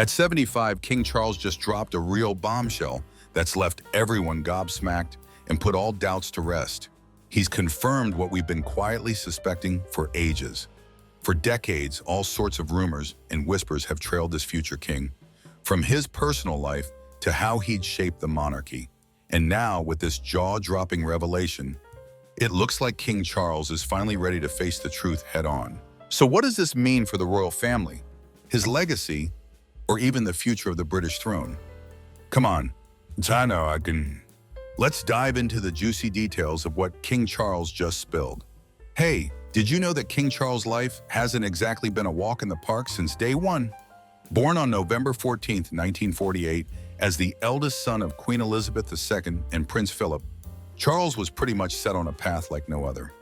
At 75, King Charles just dropped a real bombshell that's left everyone gobsmacked and put all doubts to rest. He's confirmed what we've been quietly suspecting for ages. For decades, all sorts of rumors and whispers have trailed this future king, from his personal life to how he'd shape the monarchy. And now, with this jaw-dropping revelation, it looks like King Charles is finally ready to face the truth head-on. So what does this mean for the royal family, his legacy, or even the future of the British throne? Come on, Let's dive into the juicy details of what King Charles just spilled. Hey, did you know that King Charles' life hasn't exactly been a walk in the park since day one? Born on November 14, 1948, as the eldest son of Queen Elizabeth II and Prince Philip, Charles was pretty much set on a path like no other.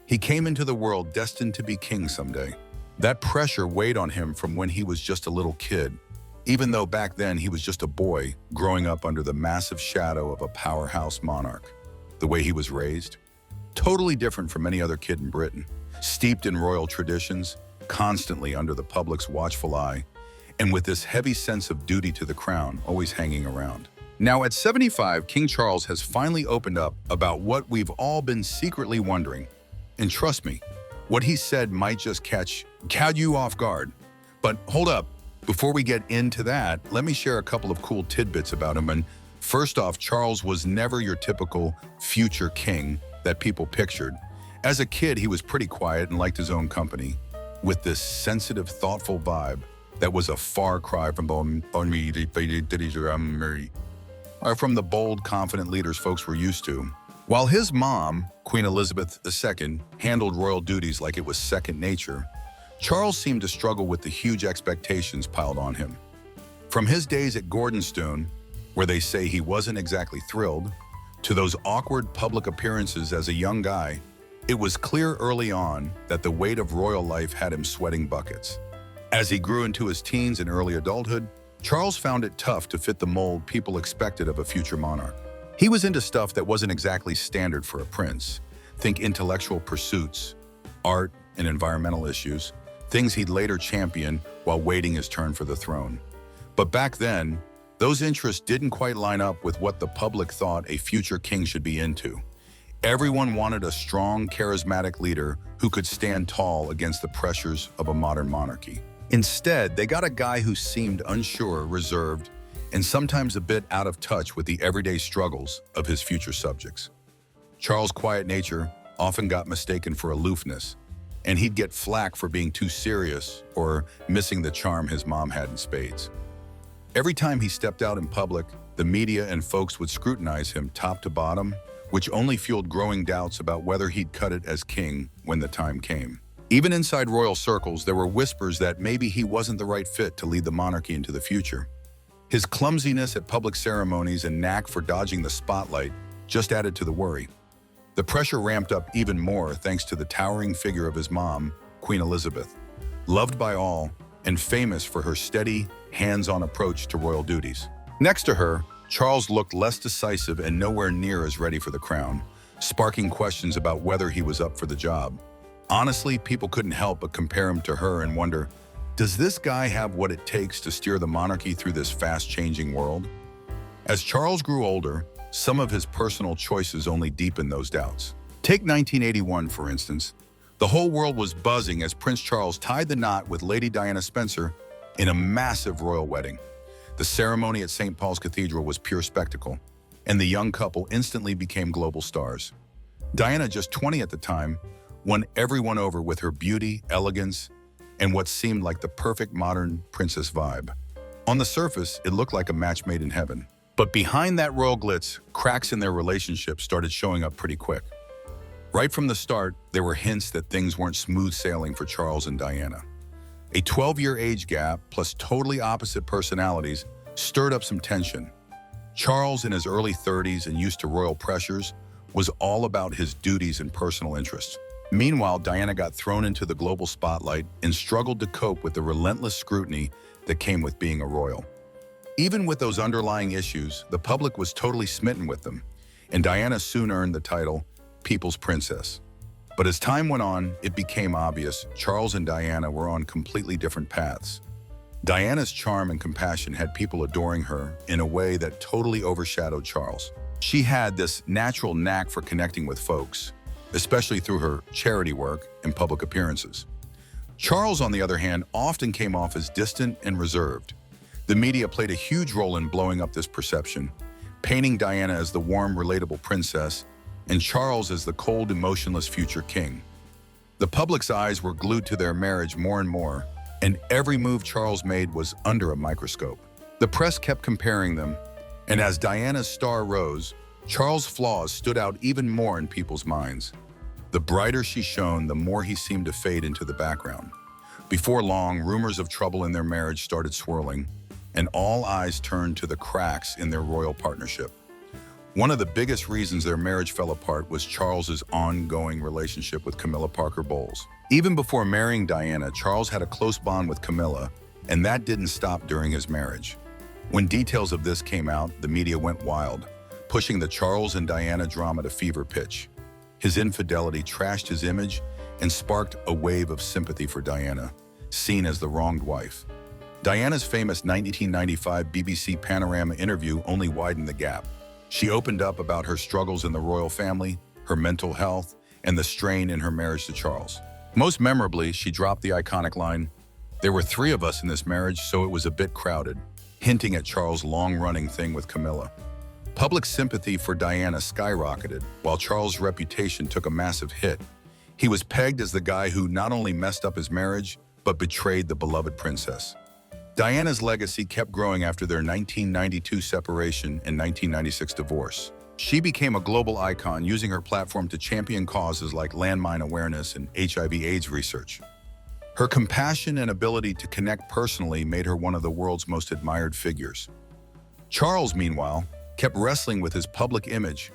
He came into the world destined to be king someday. That pressure weighed on him from when he was just a little kid, even though back then he was just a boy growing up under the massive shadow of a powerhouse monarch. The way he was raised, totally different from any other kid in Britain, steeped in royal traditions, constantly under the public's watchful eye, and with this heavy sense of duty to the crown always hanging around. Now at 75, King Charles has finally opened up about what we've all been secretly wondering. And trust me, what he said might just catch you off guard. But hold up, before we get into that, let me share a couple of cool tidbits about him. And first off, Charles was never your typical future king that people pictured. As a kid, he was pretty quiet and liked his own company, with this sensitive, thoughtful vibe that was a far cry from the bold, confident leaders folks were used to. While his mom, Queen Elizabeth II, handled royal duties like it was second nature, Charles seemed to struggle with the huge expectations piled on him. From his days at Gordonstoun, where they say he wasn't exactly thrilled, to those awkward public appearances as a young guy, it was clear early on that the weight of royal life had him sweating buckets. As he grew into his teens and early adulthood, Charles found it tough to fit the mold people expected of a future monarch. He was into stuff that wasn't exactly standard for a prince. Think intellectual pursuits, art, and environmental issues, things he'd later champion while waiting his turn for the throne. But back then, those interests didn't quite line up with what the public thought a future king should be into. Everyone wanted a strong, charismatic leader who could stand tall against the pressures of a modern monarchy. Instead, they got a guy who seemed unsure, reserved, and sometimes a bit out of touch with the everyday struggles of his future subjects. Charles' quiet nature often got mistaken for aloofness, and he'd get flack for being too serious or missing the charm his mom had in spades. Every time he stepped out in public, the media and folks would scrutinize him top to bottom, which only fueled growing doubts about whether he'd cut it as king when the time came. Even inside royal circles, there were whispers that maybe he wasn't the right fit to lead the monarchy into the future. His clumsiness at public ceremonies and knack for dodging the spotlight just added to the worry. The pressure ramped up even more thanks to the towering figure of his mom, Queen Elizabeth, loved by all and famous for her steady, hands-on approach to royal duties. Next to her, Charles looked less decisive and nowhere near as ready for the crown, sparking questions about whether he was up for the job. Honestly, people couldn't help but compare him to her and wonder, does this guy have what it takes to steer the monarchy through this fast-changing world? As Charles grew older, some of his personal choices only deepened those doubts. Take 1981, for instance. The whole world was buzzing as Prince Charles tied the knot with Lady Diana Spencer in a massive royal wedding. The ceremony at St. Paul's Cathedral was pure spectacle, and the young couple instantly became global stars. Diana, just 20 at the time, won everyone over with her beauty, elegance, and what seemed like the perfect modern princess vibe. On the surface, it looked like a match made in heaven. But behind that royal glitz, cracks in their relationship started showing up pretty quick. Right from the start, there were hints that things weren't smooth sailing for Charles and Diana. A 12-year age gap, plus totally opposite personalities, stirred up some tension. Charles, in his early 30s and used to royal pressures, was all about his duties and personal interests. Meanwhile, Diana got thrown into the global spotlight and struggled to cope with the relentless scrutiny that came with being a royal. Even with those underlying issues, the public was totally smitten with them, and Diana soon earned the title People's Princess. But as time went on, it became obvious Charles and Diana were on completely different paths. Diana's charm and compassion had people adoring her in a way that totally overshadowed Charles. She had this natural knack for connecting with folks, especially through her charity work and public appearances. Charles, on the other hand, often came off as distant and reserved. The media played a huge role in blowing up this perception, painting Diana as the warm, relatable princess and Charles as the cold, emotionless future king. The public's eyes were glued to their marriage more and more, and every move Charles made was under a microscope. The press kept comparing them, and as Diana's star rose, Charles' flaws stood out even more in people's minds. The brighter she shone, the more he seemed to fade into the background. Before long, rumors of trouble in their marriage started swirling, and all eyes turned to the cracks in their royal partnership. One of the biggest reasons their marriage fell apart was Charles's ongoing relationship with Camilla Parker Bowles. Even before marrying Diana, Charles had a close bond with Camilla, and that didn't stop during his marriage. When details of this came out, the media went wild, pushing the Charles and Diana drama to fever pitch. His infidelity trashed his image and sparked a wave of sympathy for Diana, seen as the wronged wife. Diana's famous 1995 BBC Panorama interview only widened the gap. She opened up about her struggles in the royal family, her mental health, and the strain in her marriage to Charles. Most memorably, she dropped the iconic line, "There were three of us in this marriage, so it was a bit crowded," hinting at Charles' long-running thing with Camilla. Public sympathy for Diana skyrocketed, while Charles' reputation took a massive hit. He was pegged as the guy who not only messed up his marriage, but betrayed the beloved princess. Diana's legacy kept growing after their 1992 separation and 1996 divorce. She became a global icon, using her platform to champion causes like landmine awareness and HIV/AIDS research. Her compassion and ability to connect personally made her one of the world's most admired figures. Charles, meanwhile, kept wrestling with his public image.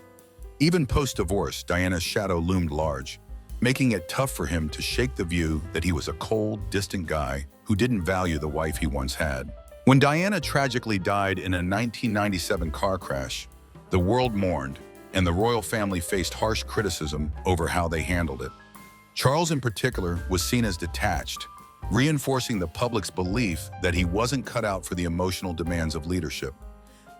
Even post-divorce, Diana's shadow loomed large, making it tough for him to shake the view that he was a cold, distant guy who didn't value the wife he once had. When Diana tragically died in a 1997 car crash, the world mourned, and the royal family faced harsh criticism over how they handled it. Charles, in particular, was seen as detached, reinforcing the public's belief that he wasn't cut out for the emotional demands of leadership.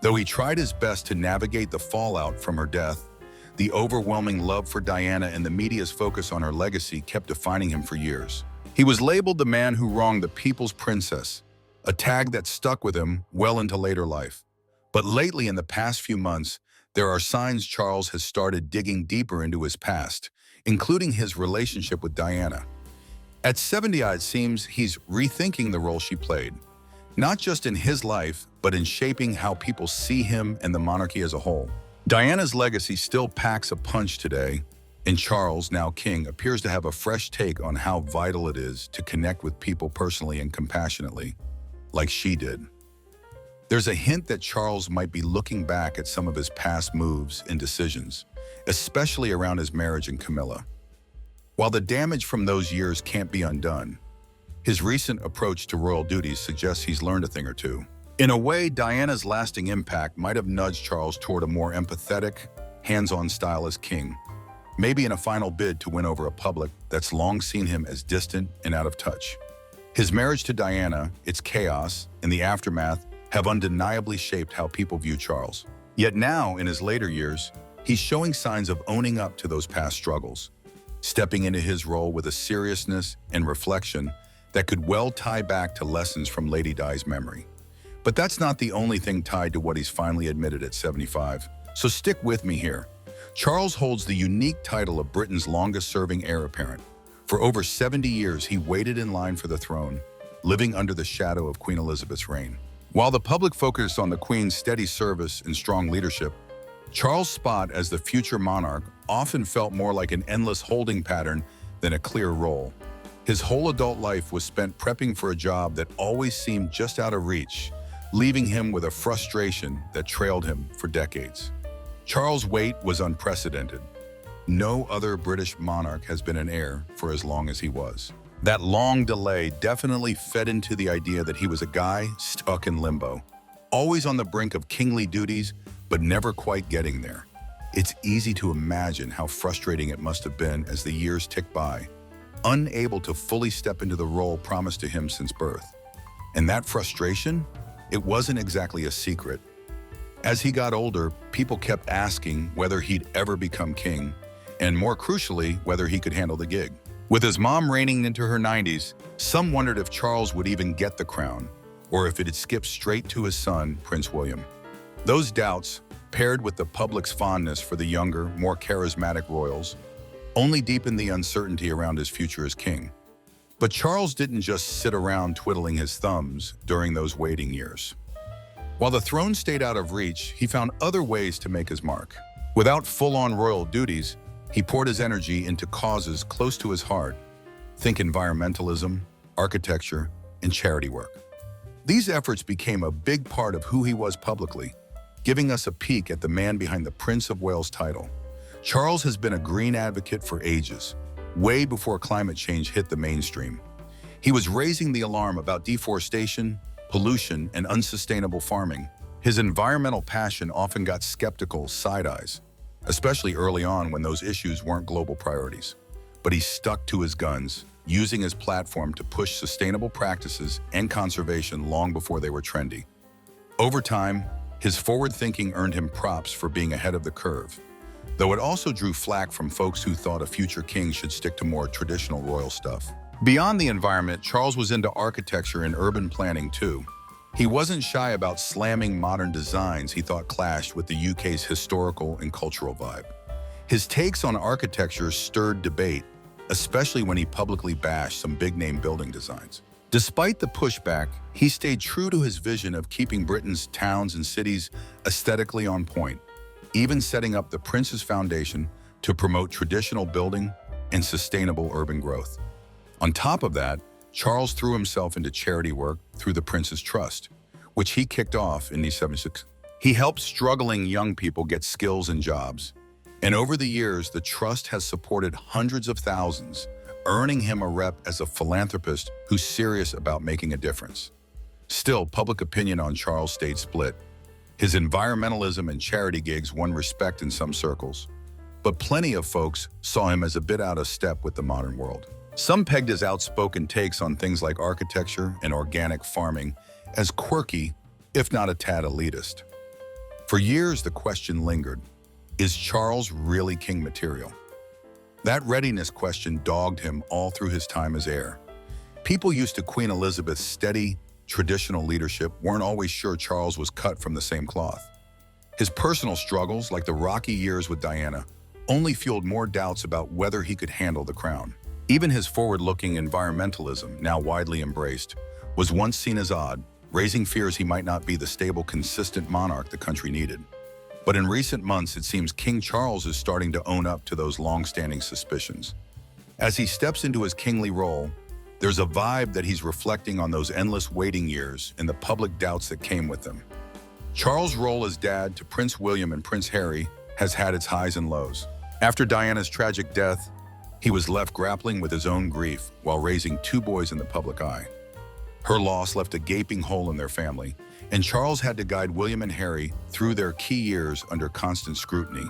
Though he tried his best to navigate the fallout from her death, the overwhelming love for Diana and the media's focus on her legacy kept defining him for years. He was labeled the man who wronged the people's princess, a tag that stuck with him well into later life. But lately, in the past few months, there are signs Charles has started digging deeper into his past, including his relationship with Diana. At 70, it seems he's rethinking the role she played, not just in his life, but in shaping how people see him and the monarchy as a whole. Diana's legacy still packs a punch today, and Charles, now king, appears to have a fresh take on how vital it is to connect with people personally and compassionately, like she did. There's a hint that Charles might be looking back at some of his past moves and decisions, especially around his marriage and Camilla. While the damage from those years can't be undone, his recent approach to royal duties suggests he's learned a thing or two. In a way, Diana's lasting impact might have nudged Charles toward a more empathetic, hands-on style as king, maybe in a final bid to win over a public that's long seen him as distant and out of touch. His marriage to Diana, its chaos, and the aftermath have undeniably shaped how people view Charles. Yet now, in his later years, he's showing signs of owning up to those past struggles, stepping into his role with a seriousness and reflection that could well tie back to lessons from Lady Di's memory. But that's not the only thing tied to what he's finally admitted at 75. So stick with me here. Charles holds the unique title of Britain's longest-serving heir apparent. For over 70 years, he waited in line for the throne, living under the shadow of Queen Elizabeth's reign. While the public focused on the Queen's steady service and strong leadership, Charles' spot as the future monarch often felt more like an endless holding pattern than a clear role. His whole adult life was spent prepping for a job that always seemed just out of reach, leaving him with a frustration that trailed him for decades. Charles' wait was unprecedented. No other British monarch has been an heir for as long as he was. That long delay definitely fed into the idea that he was a guy stuck in limbo, always on the brink of kingly duties, but never quite getting there. It's easy to imagine how frustrating it must have been as the years ticked by, unable to fully step into the role promised to him since birth. And that frustration, it wasn't exactly a secret. As he got older, people kept asking whether he'd ever become king, and more crucially, whether he could handle the gig. With his mom reigning into her 90s, some wondered if Charles would even get the crown, or if it'd skip straight to his son, Prince William. Those doubts, paired with the public's fondness for the younger, more charismatic royals, only deepened the uncertainty around his future as king. But Charles didn't just sit around twiddling his thumbs during those waiting years. While the throne stayed out of reach, he found other ways to make his mark. Without full-on royal duties, he poured his energy into causes close to his heart. Think environmentalism, architecture, and charity work. These efforts became a big part of who he was publicly, giving us a peek at the man behind the Prince of Wales title. Charles has been a green advocate for ages, way before climate change hit the mainstream. He was raising the alarm about deforestation, pollution, and unsustainable farming. His environmental passion often got skeptical side eyes, especially early on when those issues weren't global priorities. But he stuck to his guns, using his platform to push sustainable practices and conservation long before they were trendy. Over time, his forward thinking earned him props for being ahead of the curve, though it also drew flack from folks who thought a future king should stick to more traditional royal stuff. Beyond the environment, Charles was into architecture and urban planning too. He wasn't shy about slamming modern designs he thought clashed with the UK's historical and cultural vibe. His takes on architecture stirred debate, especially when he publicly bashed some big-name building designs. Despite the pushback, he stayed true to his vision of keeping Britain's towns and cities aesthetically on point, even setting up the Prince's Foundation to promote traditional building and sustainable urban growth. On top of that, Charles threw himself into charity work through the Prince's Trust, which he kicked off in 1976. He helped struggling young people get skills and jobs, and over the years, the Trust has supported hundreds of thousands, earning him a rep as a philanthropist who's serious about making a difference. Still, public opinion on Charles stayed split. His environmentalism and charity gigs won respect in some circles, but plenty of folks saw him as a bit out of step with the modern world. Some pegged his outspoken takes on things like architecture and organic farming as quirky, if not a tad elitist. For years, the question lingered, is Charles really king material? That readiness question dogged him all through his time as heir. People used to Queen Elizabeth's steady, traditional leadership weren't always sure Charles was cut from the same cloth. His personal struggles, like the rocky years with Diana, only fueled more doubts about whether he could handle the crown. Even his forward-looking environmentalism, now widely embraced, was once seen as odd, raising fears he might not be the stable, consistent monarch the country needed. But in recent months, it seems King Charles is starting to own up to those long-standing suspicions. As he steps into his kingly role, there's a vibe that he's reflecting on those endless waiting years and the public doubts that came with them. Charles' role as dad to Prince William and Prince Harry has had its highs and lows. After Diana's tragic death, he was left grappling with his own grief while raising two boys in the public eye. Her loss left a gaping hole in their family, and Charles had to guide William and Harry through their key years under constant scrutiny.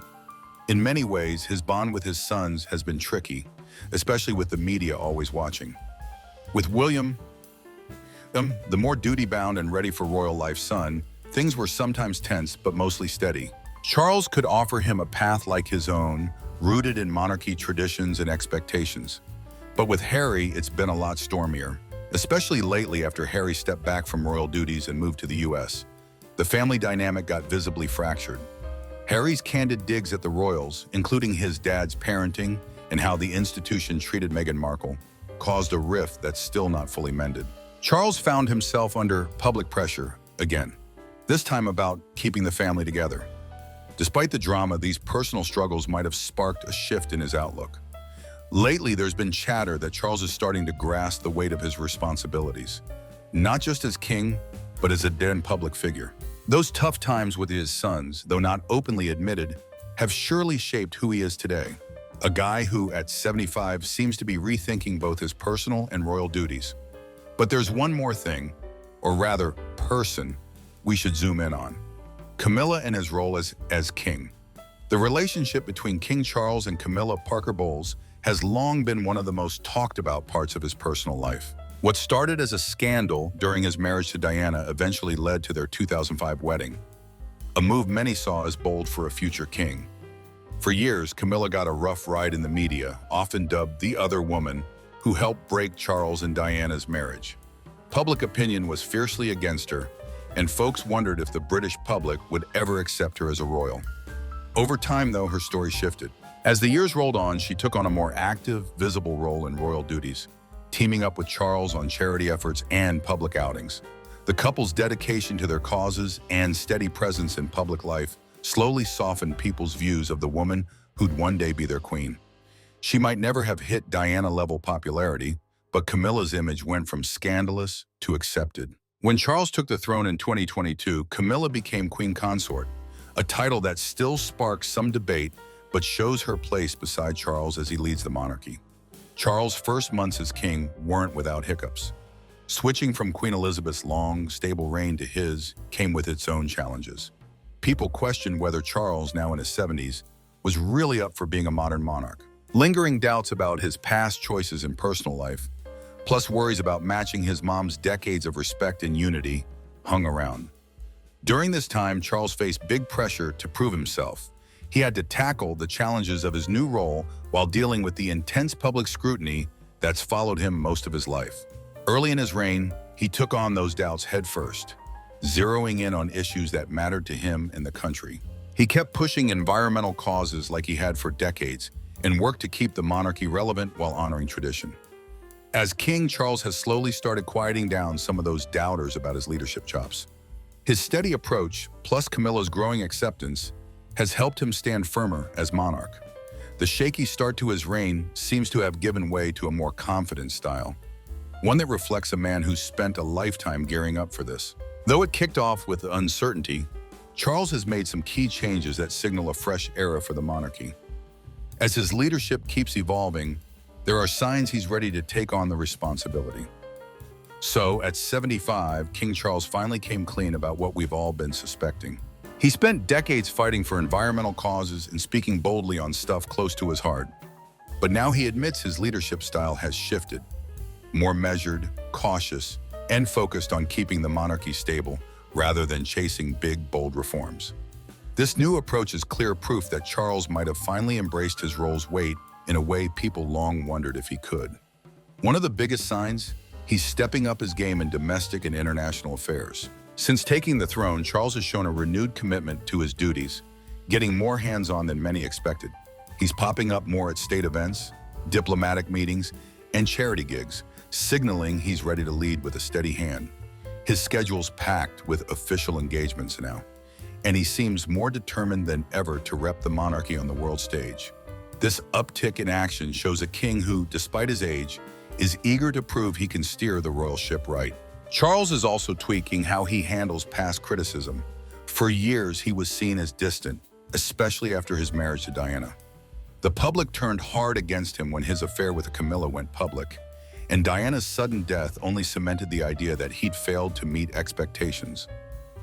In many ways, his bond with his sons has been tricky, especially with the media always watching. With William, the more duty-bound and ready for royal life son, things were sometimes tense but mostly steady. Charles could offer him a path like his own, rooted in monarchy traditions and expectations. But with Harry, it's been a lot stormier, especially lately after Harry stepped back from royal duties and moved to the US. The family dynamic got visibly fractured. Harry's candid digs at the royals, including his dad's parenting and how the institution treated Meghan Markle, caused a rift that's still not fully mended. Charles found himself under public pressure again, this time about keeping the family together. Despite the drama, these personal struggles might have sparked a shift in his outlook. Lately, there's been chatter that Charles is starting to grasp the weight of his responsibilities, not just as king, but as a then public figure. Those tough times with his sons, though not openly admitted, have surely shaped who he is today. A guy who, at 75, seems to be rethinking both his personal and royal duties. But there's one more thing, or rather, person, we should zoom in on. Camilla and his role as king. The relationship between King Charles and Camilla Parker Bowles has long been one of the most talked about parts of his personal life. What started as a scandal during his marriage to Diana eventually led to their 2005 wedding, a move many saw as bold for a future king. For years, Camilla got a rough ride in the media, often dubbed the other woman, who helped break Charles and Diana's marriage. Public opinion was fiercely against her, and folks wondered if the British public would ever accept her as a royal. Over time, though, her story shifted. As the years rolled on, she took on a more active, visible role in royal duties, teaming up with Charles on charity efforts and public outings. The couple's dedication to their causes and steady presence in public life slowly softened people's views of the woman who'd one day be their queen. She might never have hit Diana-level popularity, but Camilla's image went from scandalous to accepted. When Charles took the throne in 2022, Camilla became queen consort, a title that still sparks some debate but shows her place beside Charles as he leads the monarchy. Charles' first months as king weren't without hiccups. Switching from Queen Elizabeth's long, stable reign to his came with its own challenges. People questioned whether Charles, now in his 70s, was really up for being a modern monarch. Lingering doubts about his past choices in personal life, plus worries about matching his mom's decades of respect and unity, hung around. During this time, Charles faced big pressure to prove himself. He had to tackle the challenges of his new role while dealing with the intense public scrutiny that's followed him most of his life. Early in his reign, he took on those doubts headfirst, zeroing in on issues that mattered to him and the country. He kept pushing environmental causes like he had for decades and worked to keep the monarchy relevant while honoring tradition. As king, Charles has slowly started quieting down some of those doubters about his leadership chops. His steady approach, plus Camilla's growing acceptance, has helped him stand firmer as monarch. The shaky start to his reign seems to have given way to a more confident style, one that reflects a man who's spent a lifetime gearing up for this. Though it kicked off with uncertainty, Charles has made some key changes that signal a fresh era for the monarchy. As his leadership keeps evolving, there are signs he's ready to take on the responsibility. So, at 75, King Charles finally came clean about what we've all been suspecting. He spent decades fighting for environmental causes and speaking boldly on stuff close to his heart. But now he admits his leadership style has shifted, more measured, cautious, and focused on keeping the monarchy stable rather than chasing big, bold reforms. This new approach is clear proof that Charles might have finally embraced his role's weight in a way people long wondered if he could. One of the biggest signs, he's stepping up his game in domestic and international affairs. Since taking the throne, Charles has shown a renewed commitment to his duties, getting more hands-on than many expected. He's popping up more at state events, diplomatic meetings, and charity gigs, signaling he's ready to lead with a steady hand. His schedule's packed with official engagements now, and he seems more determined than ever to rep the monarchy on the world stage. This uptick in action shows a king who, despite his age, is eager to prove he can steer the royal ship right. Charles is also tweaking how he handles past criticism. For years, he was seen as distant, especially after his marriage to Diana. The public turned hard against him when his affair with Camilla went public, and Diana's sudden death only cemented the idea that he'd failed to meet expectations.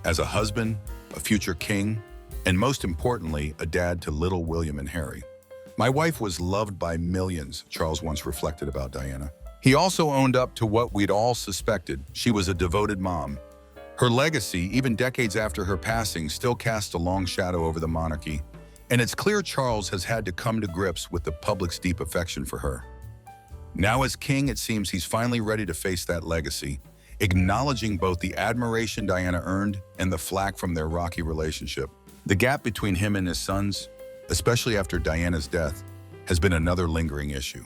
As a husband, a future king, and most importantly, a dad to little William and Harry. "My wife was loved by millions," Charles once reflected about Diana. He also owned up to what we'd all suspected. She was a devoted mom. Her legacy, even decades after her passing, still casts a long shadow over the monarchy, and it's clear Charles has had to come to grips with the public's deep affection for her. Now as king, it seems he's finally ready to face that legacy, acknowledging both the admiration Diana earned and the flack from their rocky relationship. The gap between him and his sons, especially after Diana's death, has been another lingering issue.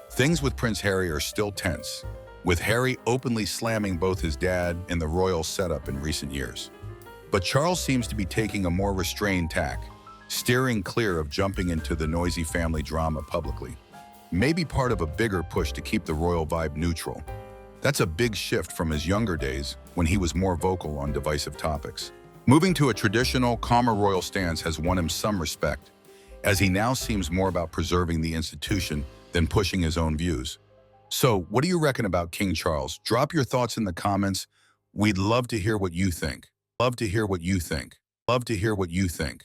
Things with Prince Harry are still tense, with Harry openly slamming both his dad and the royal setup in recent years. But Charles seems to be taking a more restrained tack, steering clear of jumping into the noisy family drama publicly. Maybe part of a bigger push to keep the royal vibe neutral. That's a big shift from his younger days when he was more vocal on divisive topics. Moving to a traditional, calmer royal stance has won him some respect, as he now seems more about preserving the institution than pushing his own views. So, what do you reckon about King Charles? Drop your thoughts in the comments. We'd love to hear what you think. Love to hear what you think. Love to hear what you think.